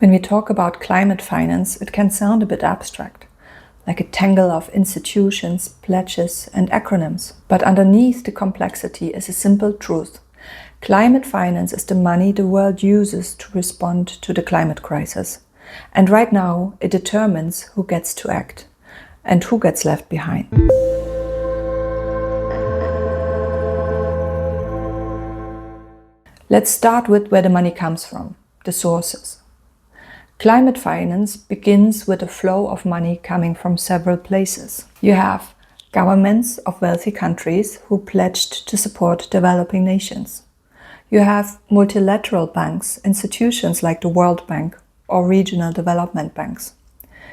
When we talk about climate finance, it can sound a bit abstract, like a tangle of institutions, pledges, and acronyms. But underneath the complexity is a simple truth. Climate finance is the money the world uses to respond to the climate crisis. And right now, it determines who gets to act and who gets left behind. Let's start with where the money comes from, the sources. Climate finance begins with a flow of money coming from several places. You have governments of wealthy countries who pledged to support developing nations. You have multilateral banks, institutions like the World Bank or regional development banks.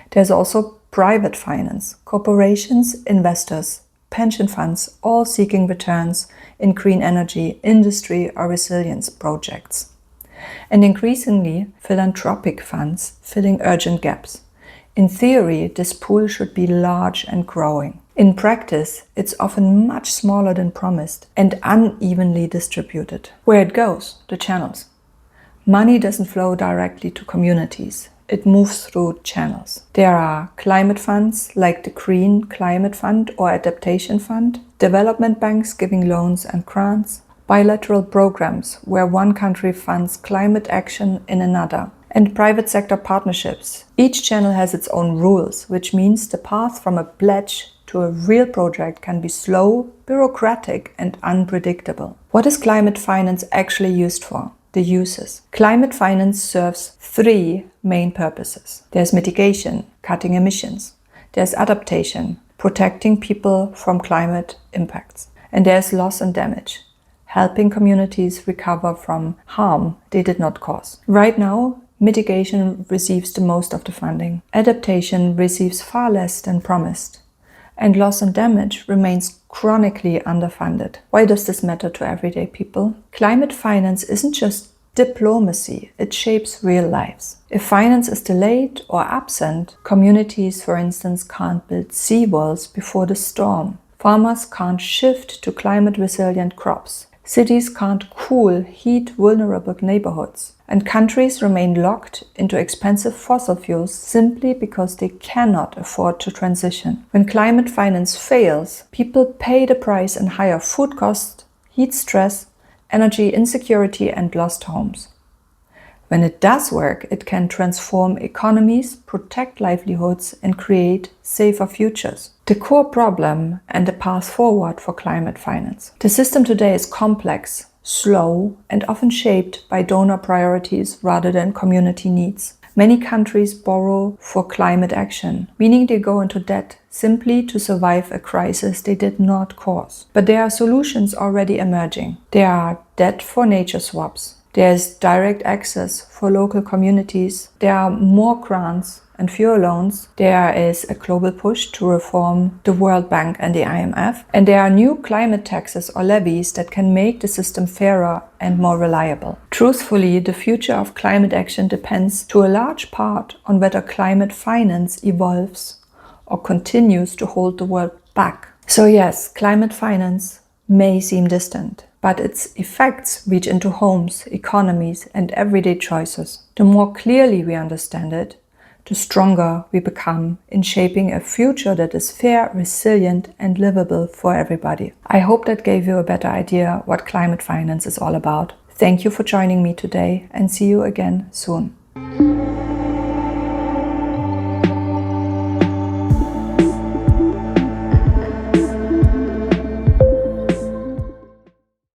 There's also private finance, corporations, investors, pension funds, all seeking returns in green energy, industry or resilience projects. And increasingly, philanthropic funds filling urgent gaps. In theory, this pool should be large and growing. In practice, it's often much smaller than promised and unevenly distributed. Where it goes, the channels. Money doesn't flow directly to communities. It moves through channels. There are climate funds like the Green Climate Fund or Adaptation Fund, development banks giving loans and grants, bilateral programs where one country funds climate action in another, and private sector partnerships. Each channel has its own rules, which means the path from a pledge to a real project can be slow, bureaucratic, and unpredictable. What is climate finance actually used for? The uses. Climate finance serves three main purposes. There's mitigation, cutting emissions. There's adaptation, protecting people from climate impacts. And there's loss and damage, helping communities recover from harm they did not cause. Right now, mitigation receives the most of the funding. Adaptation receives far less than promised. And loss and damage remains chronically underfunded. Why does this matter to everyday people? Climate finance isn't just diplomacy, it shapes real lives. If finance is delayed or absent, communities, for instance, can't build seawalls before the storm. Farmers can't shift to climate-resilient crops. Cities can't cool heat-vulnerable neighborhoods. And countries remain locked into expensive fossil fuels simply because they cannot afford to transition. When climate finance fails, people pay the price in higher food costs, heat stress, energy insecurity, and lost homes. When it does work, it can transform economies, protect livelihoods, and create safer futures. The core problem and the path forward for climate finance. The system today is complex, slow, and often shaped by donor priorities rather than community needs. Many countries borrow for climate action, meaning they go into debt simply to survive a crisis they did not cause. But there are solutions already emerging. There are debt for nature swaps. There is direct access for local communities. There are more grants and fewer loans. There is a global push to reform the World Bank and the IMF. And there are new climate taxes or levies that can make the system fairer and more reliable. Truthfully, the future of climate action depends to a large part on whether climate finance evolves or continues to hold the world back. So yes, climate finance may seem distant, but its effects reach into homes, economies, and everyday choices. The more clearly we understand it, the stronger we become in shaping a future that is fair, resilient, and livable for everybody. I hope that gave you a better idea what climate finance is all about. Thank you for joining me today, and see you again soon.